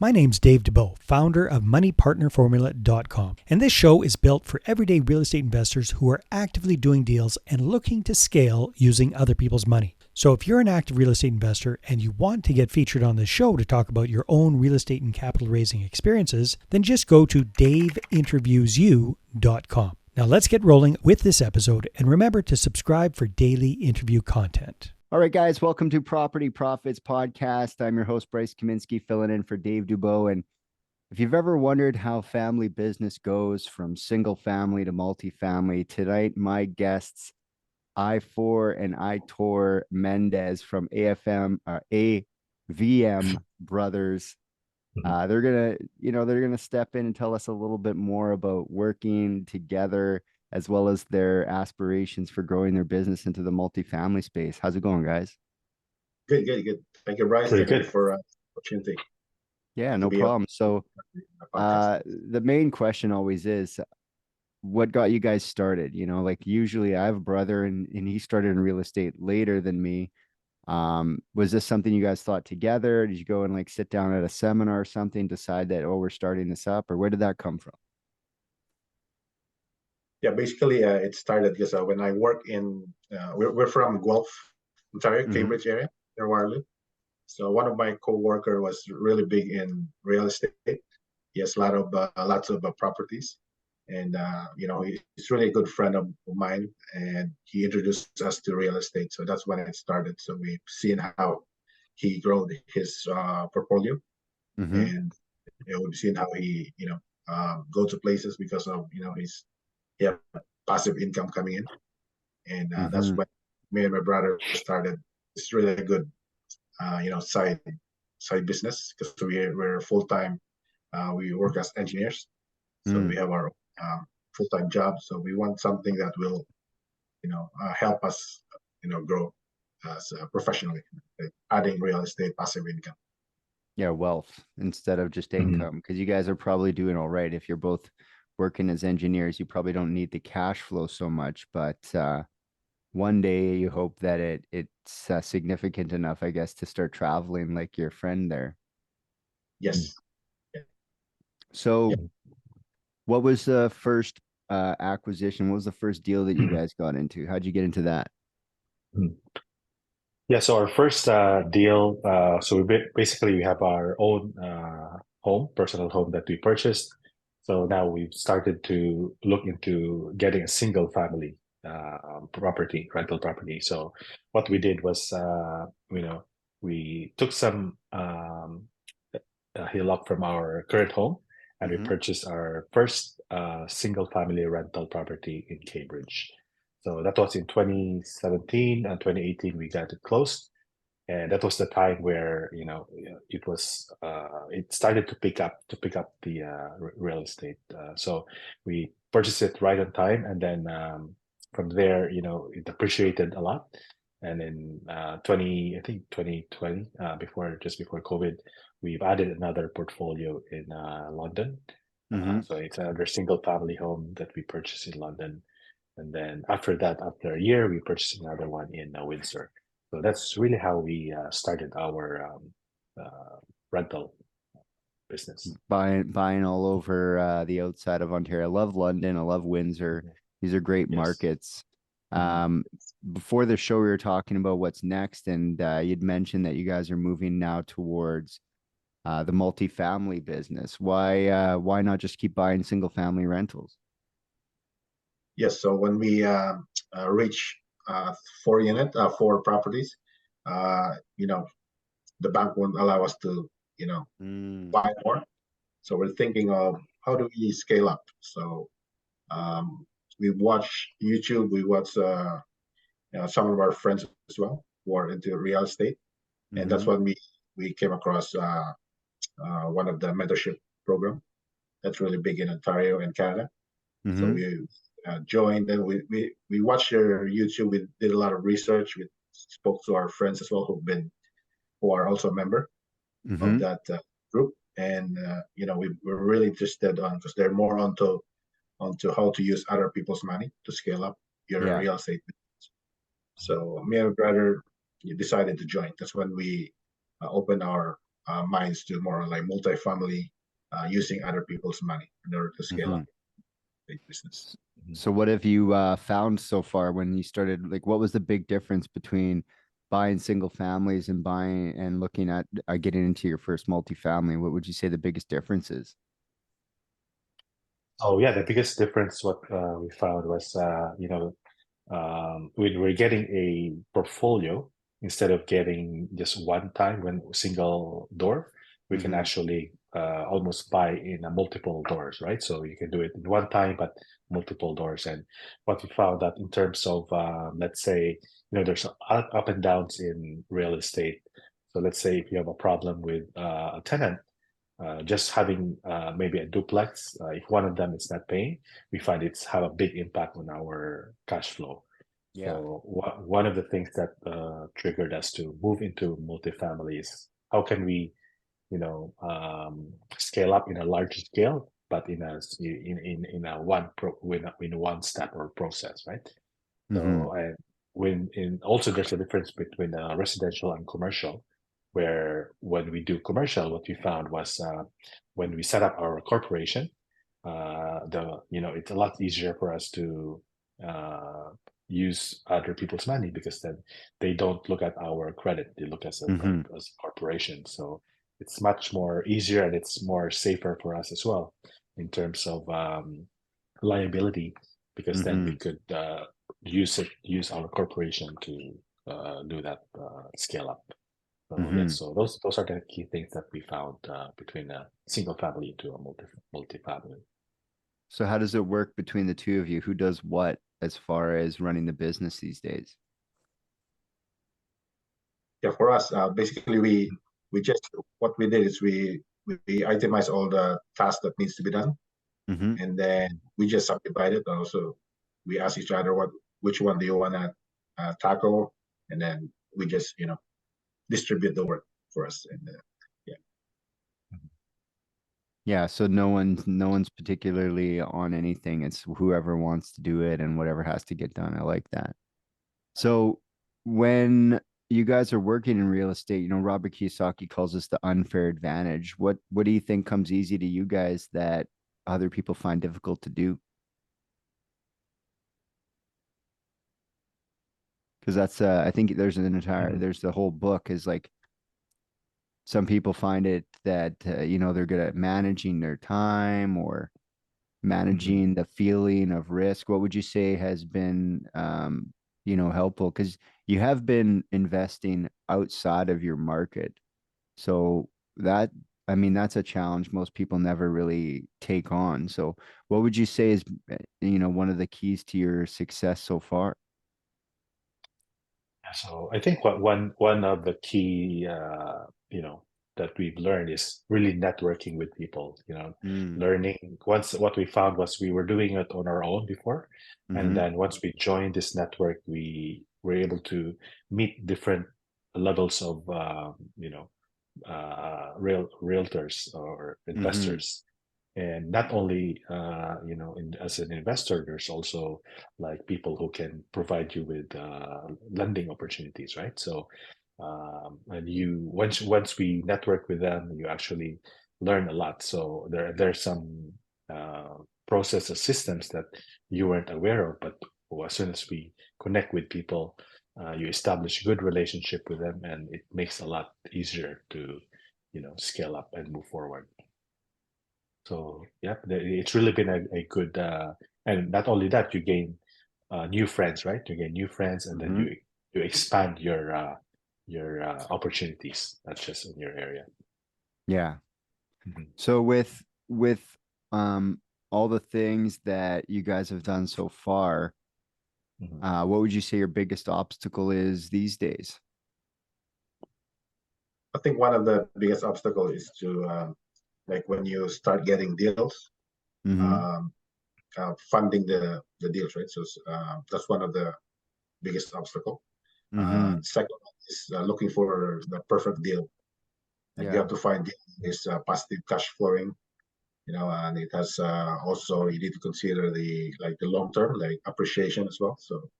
My name's Dave DeBow, founder of MoneyPartnerFormula.com, and this show is built for everyday real estate investors who are actively doing deals and looking to scale using other people's money. So if you're an active real estate investor and you want to get featured on this show to talk about your own real estate and capital raising experiences, then just go to daveinterviewsyou.com. Now let's get rolling with this episode, and remember to subscribe for daily interview content. All right, guys, welcome to Property Profits Podcast. I'm your host, Bryce Kaminsky, filling in for Dave Dubow. And if you've ever wondered how family business goes from single family to multifamily, tonight my guests, Aifor and Aitorv Mendez from AVM Brothers. They're gonna step in and tell us a little bit more about working together, as well as their aspirations for growing their business into the multifamily space. How's it going, guys? Good. Thank you, Bryce. Thank you for opportunity. Yeah, no problem. So the main question always is, what got you guys started? You know, like usually I have a brother and he started in real estate later than me. Was this something you guys thought together? Did you go and like sit down at a seminar or something, decide that, oh, we're starting this up, or where did that come from? Yeah, basically it started because when I work in, we're from Guelph, Ontario, Cambridge area, near Waterloo. So one of my co-worker was really big in real estate. He has lots of properties, and he's really a good friend of mine, and he introduced us to real estate. So that's when it started. So we've seen how he grew his portfolio, and we've seen how he go to places because of he have passive income coming in, and that's when me and my brother started. It's really a good side business because we're full-time. We work as engineers, so we have our full-time job. So we want something that will help us grow as professionally, like adding real estate passive income. Yeah, wealth instead of just income, because you guys are probably doing all right. If you're both working as engineers, you probably don't need the cash flow so much, but one day you hope that it's significant enough, I guess, to start traveling like your friend there. Yes. So what was the first acquisition? What was the first deal that you guys got into? How'd you get into that? Yeah, so our first deal, so we have our own personal home that we purchased. So now we've started to look into getting a single family rental property. So what we did was, we took some hill up from our current home, and we purchased our first single family rental property in Cambridge. So that was in 2017 and 2018. We got it closed, and that was the time where it started to pick up the real estate. So we purchased it right on time, and then from there, it appreciated a lot. And in 2020, just before COVID, we've added another portfolio in London. So it's another single family home that we purchased in London. And then after that, after a year, we purchased another one in Windsor. So that's really how we started our rental business. Buying all over the outside of Ontario. I love London. I love Windsor. These are great markets. Before the show, we were talking about what's next, and you'd mentioned that you guys are moving now towards the multifamily business. Why not just keep buying single family rentals? Yes. So when we reach 4 properties, the bank won't allow us to, buy more. So we're thinking of how do we scale up. So we watch YouTube. We watch some of our friends as well who are into real estate, and that's when we came across one of the mentorship program that's really big in Ontario and Canada. So we joined, and we watched their YouTube. We did a lot of research. We spoke to our friends as well who are also a member of that group, and we're really interested because they're more onto how to use other people's money to scale up your real estate business. So me and my brother decided to join. That's when we opened our minds to more like multifamily, using other people's money in order to scale up the business. So what have you found so far when you started? Like, what was the big difference between buying single families and buying and looking at getting into your first multifamily? What would you say the biggest difference is? Oh yeah, the biggest difference what we found was when we're getting a portfolio instead of getting just one time when single door, we can actually almost buy in a multiple doors, right? So you can do it in one time, but multiple doors. And what we found that in terms of let's say there's up and downs in real estate. So let's say if you have a problem with a tenant, just having maybe a duplex, if one of them is not paying, we find it's have a big impact on our cash flow. Yeah. So one of the things that triggered us to move into multifamily is how can we, scale up in a larger scale, but in one step or process, right? Mm-hmm. So also there's a difference between residential and commercial, where when we do commercial, what we found was when we set up our corporation, it's a lot easier for us to uh, use other people's money because then they don't look at our credit; they look as as a corporation. So it's much more easier and it's more safer for us as well in terms of liability, because then we could use our corporation to do that scale up. So yes, so those are the key things that we found between a single family to a multi-family. So how does it work between the two of you? Who does what as far as running the business these days? Yeah, for us, basically we just what we did is we itemize all the tasks that needs to be done, and then we just subdivide it. Also, we ask each other which one do you want to tackle, and then we just distribute the work for us. And yeah. Yeah, so no one's particularly on anything. It's whoever wants to do it and whatever has to get done. I like that. So when you guys are working in real estate, Robert Kiyosaki calls this the unfair advantage. What do you think comes easy to you guys that other people find difficult to do? Because that's I think there's there's the whole book is like some people find it that they're good at managing their time or managing the feeling of risk. What would you say has been helpful, because you have been investing outside of your market, so that that's a challenge most people never really take on. So what would you say is one of the keys to your success so far? So I think one of the key that we've learned is really networking with people. Learning. Once what we found was we were doing it on our own before, and then once we joined this network, we were able to meet different levels of realtors or investors. And not only as an investor, there's also like people who can provide you with lending opportunities, right? So and once we network with them, you actually learn a lot. So there's some processes, systems that you weren't aware of, but as soon as we connect with people, you establish a good relationship with them, and it makes it a lot easier to scale up and move forward. So yeah, it's really been a good and not only that, you gain new friends, right? You gain new friends, and then you expand your opportunities, not just in your area. Yeah. So with all the things that you guys have done so far, what would you say your biggest obstacle is these days? I think one of the biggest obstacles is to like when you start getting deals, funding the deals, right? So that's one of the biggest obstacle. Second one is looking for the perfect deal, and you have to find this positive cash flowing, and it has also you need to consider the long term like appreciation as well. So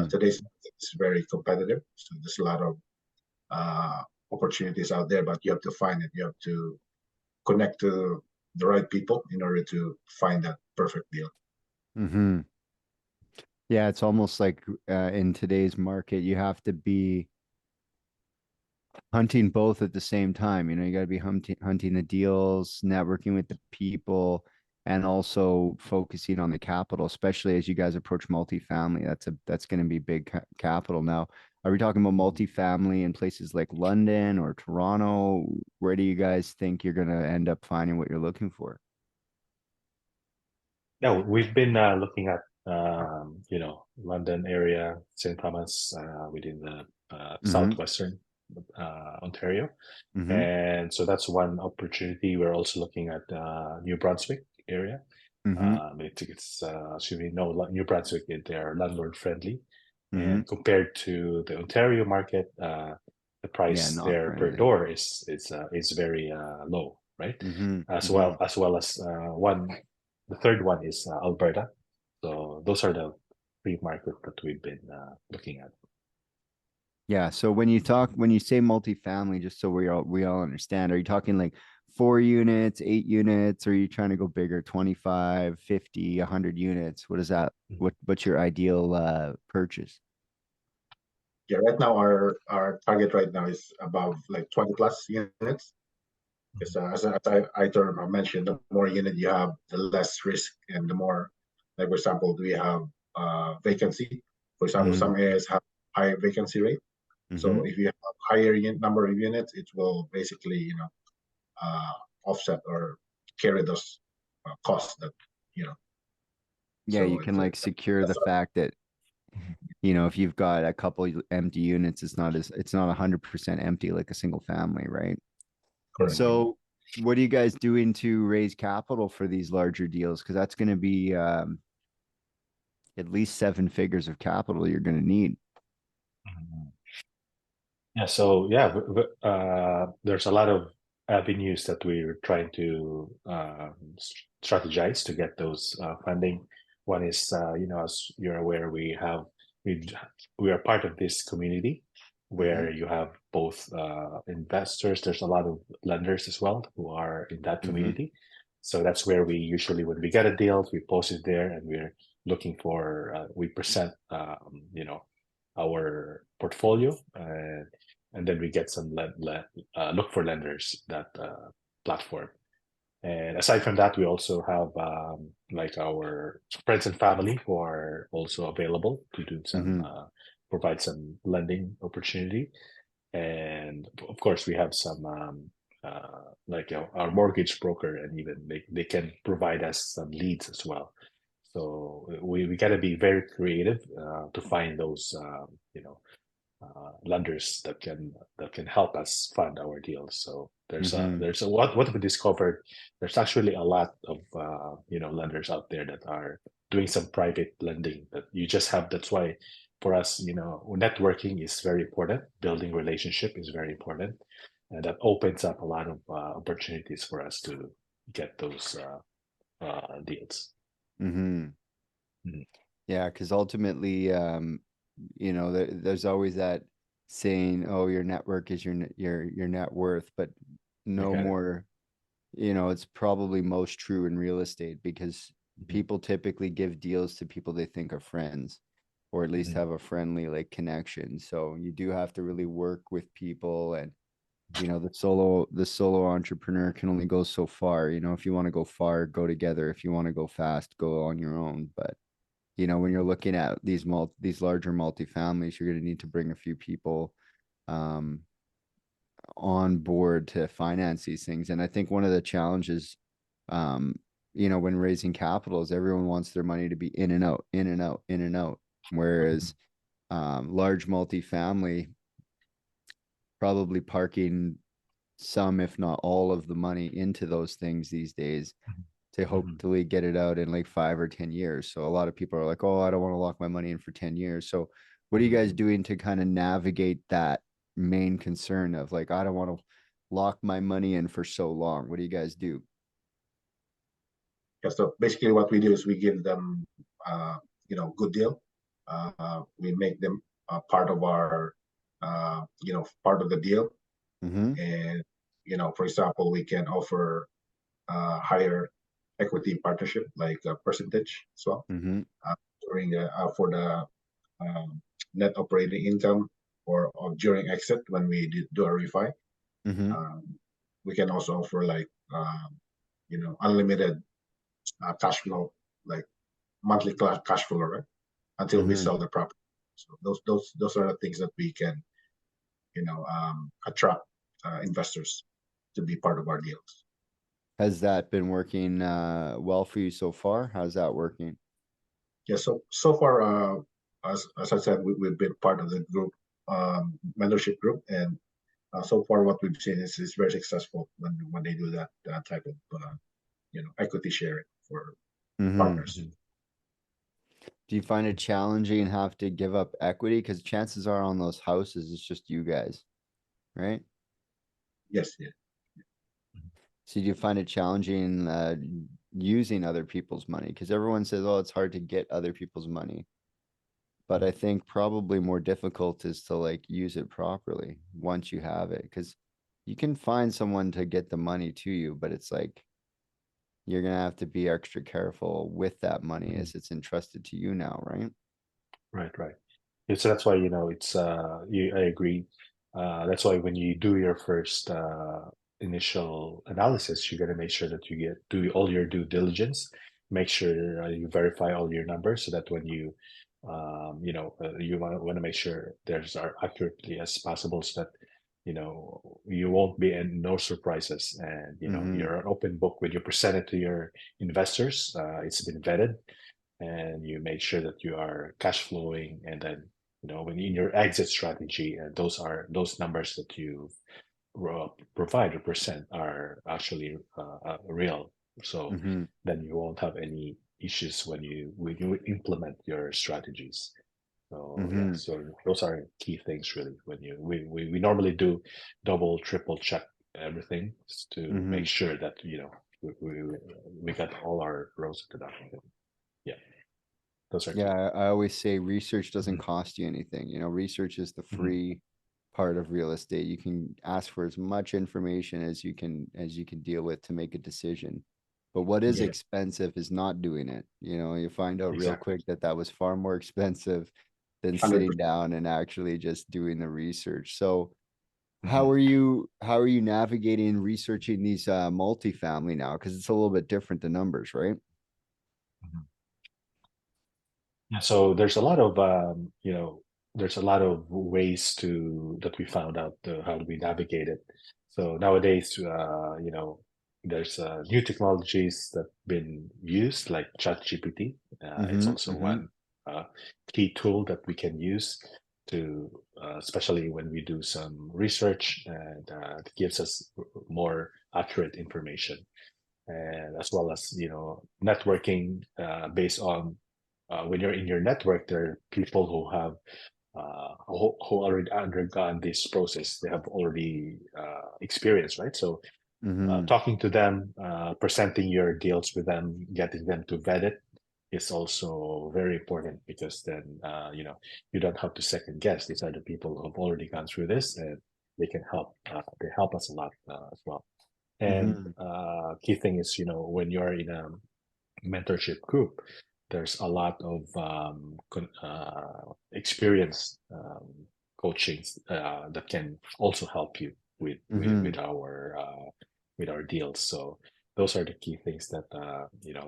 today's market is very competitive, so there's a lot of opportunities out there, but you have to find it. You have to connect to the right people in order to find that perfect deal. Mm-hmm. Yeah, it's almost like in today's market, you have to be hunting both at the same time. You know, you got to be hunting the deals, networking with the people, and also focusing on the capital, especially as you guys approach multifamily. That's going to be big capital. Now, are we talking about multifamily in places like London or Toronto? Where do you guys think you're going to end up finding what you're looking for? No, we've been looking at London area, St. Thomas, within the Mm-hmm. southwestern Ontario. Mm-hmm. And so that's one opportunity. We're also looking at New Brunswick area. Mm-hmm. It's as you know, New Brunswick, they're landlord friendly, Mm-hmm. and compared to the Ontario market, the Yeah, price not there per friendly. door is very low, right? Mm-hmm. As Mm-hmm. well as the third one is Alberta. So those are the three markets that we've been looking at. Yeah. So when you say multifamily, just so we all understand, are you talking like 4 units, 8 units, or are you trying to go bigger, 25, 50, 100 units? What is that? What's your ideal purchase? Yeah, right now our target right now is above like 20 plus units. Because as I mentioned, the more unit you have, the less risk and the more, like for example, do we have vacancy? For example, Mm-hmm. some areas have high vacancy rate. Mm-hmm. So if you have higher number of units, it will basically offset or carry those costs that you know. Yeah, you So can like secure the that's fact that, if you've got a couple empty units, it's not 100% empty like a single family, right? correct. So what are you guys doing to raise capital for these larger deals? Because that's going to be at least 7 figures of capital you're going to need. Yeah, so there's a lot of avenues that we're trying to strategize to get those funding. One is, as you're aware, we we are part of this community where you have both investors. There's a lot of lenders as well who are in that Mm-hmm. community. So that's where we usually, when we get a deal, we post it there, and we're looking for we present our portfolio, and then we get some look for lenders that platform. And aside from that, we also have like our friends and family who are also available to do some Mm-hmm. provide some lending opportunity. And of course, we have some our mortgage broker, and even they can provide us some leads as well. So we got to be very creative to find those lenders that can help us fund our deals. So Mm-hmm. what we discovered. There's actually a lot of lenders out there that are doing some private lending that you just have. That's why for us, networking is very important. Building relationship is very important, and that opens up a lot of opportunities for us to get those deals. Mm-hmm. Mhm. Yeah, because ultimately, there's always that saying, "Oh, your network is your net worth," but I no got it. more. It's probably most true in real estate because Mhm. people typically give deals to people they think are friends, or at least Mhm. have a friendly like connection. So you do have to really work with people, and the solo entrepreneur can only go so far. If you want to go far, go together. If you want to go fast, go on your own. But when you're looking at these larger multifamilies, you're going to need to bring a few people um, on board to finance these things. And I think one of the challenges, when raising capital is everyone wants their money to be in and out, in and out, in and out. Whereas large multifamily, probably parking some, if not all of the money into those things these days to Mhm. hopefully get it out in like 5 or 10 years. So a lot of people are like, oh, I don't want to lock my money in for 10 years. So what are you guys Mhm. doing to kind of navigate that main concern of like, I don't want to lock my money in for so long? What do you guys do? Yeah, so basically what we do is we give them good deal. We make them part of our part of the deal. And for example, we can offer higher equity partnership, like a percentage as well, during for the net operating income, or during exit when we do a refi. We can also offer like unlimited cash flow, like monthly cash flow, right? Until we sell the property. So those are the things that we can attract investors to be part of our deals. Has that been working well for you so far? How's that working? Yeah, so far, as I said, we've been part of the group, mentorship group, and so far what we've seen is very successful when they do that type of equity sharing for partners. Do you find it challenging and have to give up equity? Because chances are on those houses, it's just you guys, right? Yes, yeah. So do you find it challenging using other people's money? Because everyone says, oh, it's hard to get other people's money. But I think probably more difficult is to like use it properly once you have it. Because you can find someone to get the money to you, but it's like you're gonna have to be extra careful with that money as it's entrusted to you now, right? Right. Yeah, so that's why, it's I agree. That's why when you do your first initial analysis, you got to make sure that you do all your due diligence, make sure you verify all your numbers so that when you you want to make sure there's are accurately as possible, so that you won't be in no surprises, and you're an open book when you present it to your investors. It's been vetted, and you make sure that you are cash flowing, and then when in your exit strategy, those numbers that you provide or present are actually real. So then you won't have any issues when you implement your strategies. So yeah, so those are key things really. When we normally do double, triple check everything to make sure that we got all our rows into that. Yeah, those are key. Yeah, I always say research doesn't cost you anything. Research is the free part of real estate. You can ask for as much information as you can deal with to make a decision. But what is Yeah. expensive is not doing it. You find out real Exactly. quick that was far more expensive than 100%. sitting down and actually just doing the research. So how are you navigating researching these multifamily now? Because it's a little bit different than numbers, right? Yeah, so there's a lot of there's a lot of ways that we found out how do we navigate it. So nowadays, there's new technologies that been used, like ChatGPT. It's also one key tool that we can use to, especially when we do some research, and it gives us more accurate information, and as well as networking based on when you're in your network, there are people who have who already undergone this process. They have already experienced, right? So talking to them, presenting your deals with them, getting them to vet it is also very important, because then you don't have to second guess. These are the people who have already gone through this, and they can help. They help us a lot as well. And key thing is, when you're in a mentorship group, there's a lot of experienced coachings that can also help you with our deals. So those are the key things that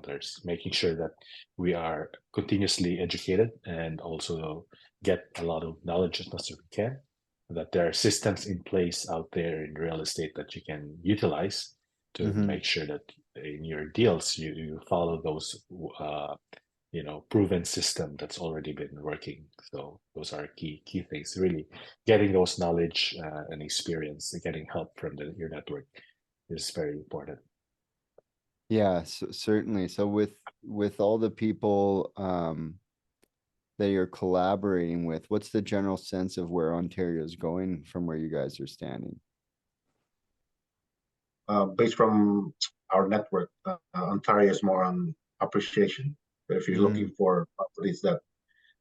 there's making sure that we are continuously educated, and also get a lot of knowledge as much as we can, that there are systems in place out there in real estate that you can utilize to make sure that in your deals you follow those proven system that's already been working. So those are key things, really getting those knowledge and experience, and getting help from your network is very important. Yeah, certainly. So with all the people that you're collaborating with, what's the general sense of where Ontario is going from where you guys are standing? Based from our network, Ontario is more on appreciation. But if you're looking for properties that,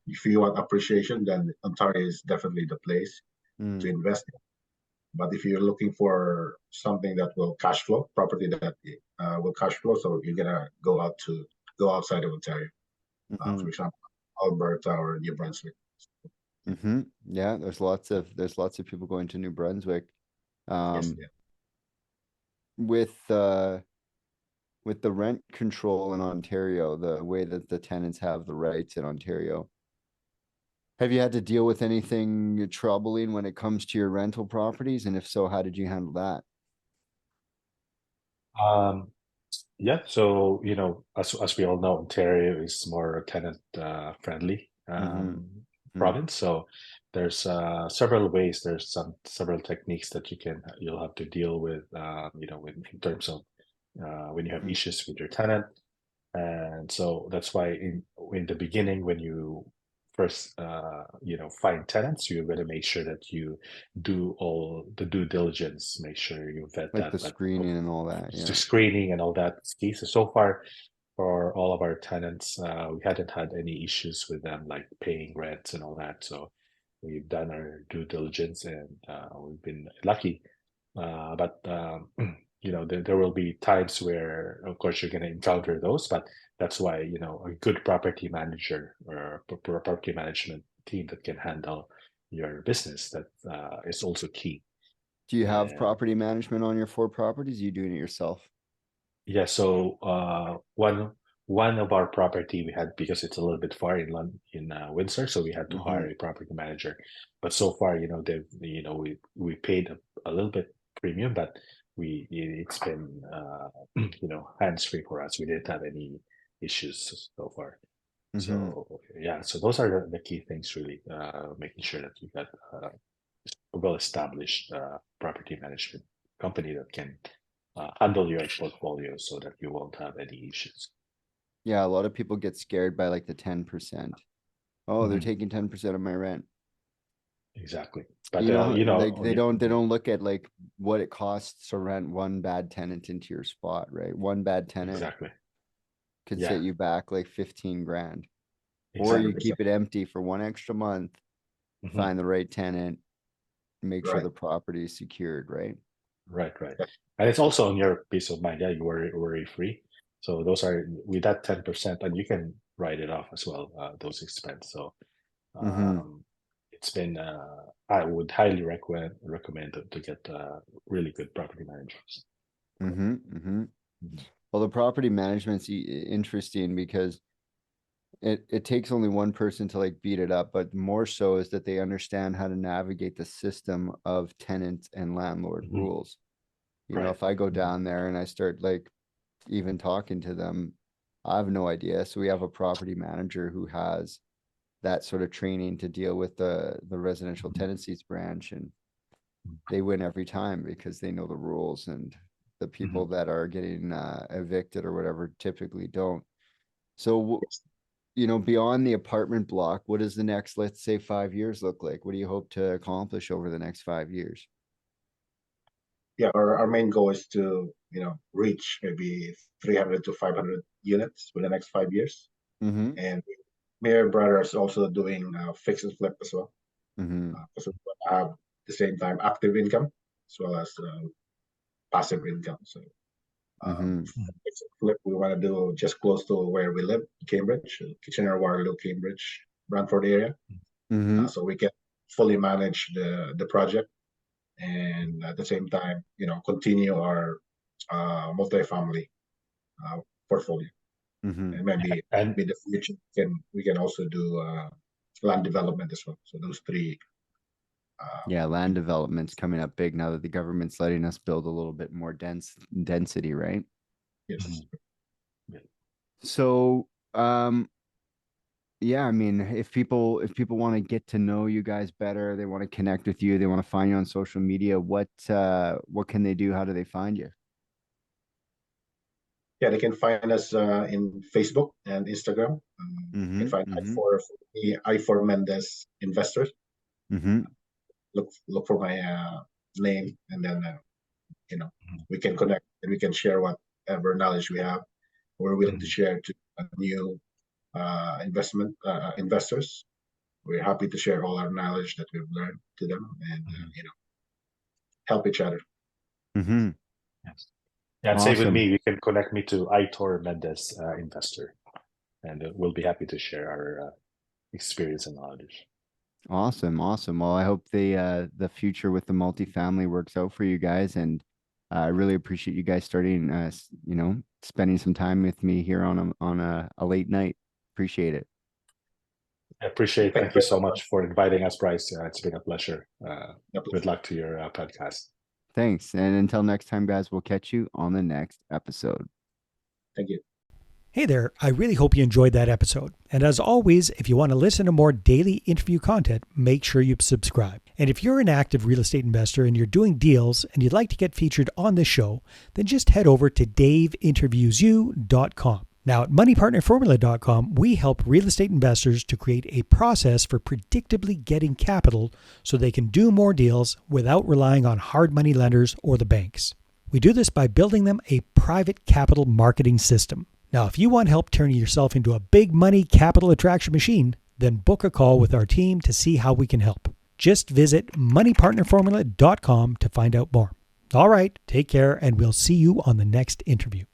if you want appreciation, then Ontario is definitely the place to invest in. But if you're looking for something that will cash flow, property that will cash flow, so you're gonna go outside of Ontario, for example, Alberta or New Brunswick. Yeah, there's lots of people going to New Brunswick. Yes, yeah. With the rent control in Ontario, the way that the tenants have the rights in Ontario, have you had to deal with anything troubling when it comes to your rental properties? And if so, how did you handle that? Yeah, so as we all know, Ontario is more tenant friendly province. So there's several ways. There's several techniques that you'll have to deal with. In terms of when you have issues with your tenant, and so that's why in the beginning, when you first find tenants, you're going to make sure that you do all the due diligence, make sure you vet Like that. the screening and all that, The yeah. screening and all that is key. So far, for all of our tenants, we hadn't had any issues with them, like paying rents and all that. So we've done our due diligence, and we've been lucky. But there will be times where, of course, you're going to encounter those. But that's why a good property manager or property management team that can handle your business, that is also key. Do you have property management on your 4 properties? Are you doing it yourself? Yeah, so one of our property we had, because it's a little bit far in Windsor, so we had to hire a property manager. But so far, we paid a little bit premium, but it's been hands-free for us. We didn't have any issues so far. So yeah, so those are the key things, really, making sure that you got a well-established property management company that can handle your portfolio so that you won't have any issues. Yeah, a lot of people get scared by like the 10%. Oh, they're taking 10% of my rent. Exactly. But like they don't look at like what it costs to rent one bad tenant into your spot, right? One bad tenant could set you back like 15 grand. Or you keep it empty for 1 extra month, find the right tenant, make sure the property is secured, right? Right. And it's also on your peace of mind. Yeah, you worry free. So those are with that 10%, and you can write it off as well, those expenses. So it's been I would highly recommend to get really good property managers. Well, the property management's interesting because it takes only one person to like beat it up, but more so is that they understand how to navigate the system of tenant and landlord rules. You know, if I go down there and I start like even talking to them, I have no idea. So we have a property manager who has that sort of training to deal with the residential tenancies branch, and they win every time because they know the rules, and the people that are getting evicted or whatever typically don't. So, beyond the apartment block, what does the next, let's say, 5 years look like? What do you hope to accomplish over the next 5 years? Yeah, our main goal is to reach maybe 300 to 500 units for the next 5 years. And Mayor Brother is also doing fix and flip as well. Because we want to have the same time active income as well as passive income. So fix and flip, we want to do just close to where we live, Cambridge, Kitchener-Waterloo, Cambridge, Brantford area. So we can fully manage the project, and at the same time, continue our multifamily portfolio. And maybe in the future we can also do land development as well. So those 3. Land development's coming up big now that the government's letting us build a little bit more density, right? Yes. So, yeah, I mean, if people want to get to know you guys better, they want to connect with you, they want to find you on social media, what can they do? How do they find you? Yeah, they can find us in Facebook and Instagram. You can find Aifor Mendez Investors. Look for my name, and then we can connect and we can share whatever knowledge we have. We're willing to share to new investors. We're happy to share all our knowledge that we've learned to them, and help each other. Mm-hmm. Yes. Yeah, and same with Awesome. me. You can connect me to Aitor Mendez, investor, and we'll be happy to share our experience and knowledge. Awesome. Well, I hope the future with the multifamily works out for you guys, and I really appreciate you guys starting, spending some time with me here on a late night. Appreciate it. I appreciate. Thank you so much for inviting us, Bryce. It's been a pleasure. Good luck to your podcast. Thanks. And until next time, guys, we'll catch you on the next episode. Thank you. Hey there, I really hope you enjoyed that episode. And as always, if you want to listen to more daily interview content, make sure you subscribe. And if you're an active real estate investor and you're doing deals and you'd like to get featured on this show, then just head over to daveinterviewyou.com. Now at moneypartnerformula.com, we help real estate investors to create a process for predictably getting capital so they can do more deals without relying on hard money lenders or the banks. We do this by building them a private capital marketing system. Now, if you want help turning yourself into a big money capital attraction machine, then book a call with our team to see how we can help. Just visit moneypartnerformula.com to find out more. All right, take care, and we'll see you on the next interview.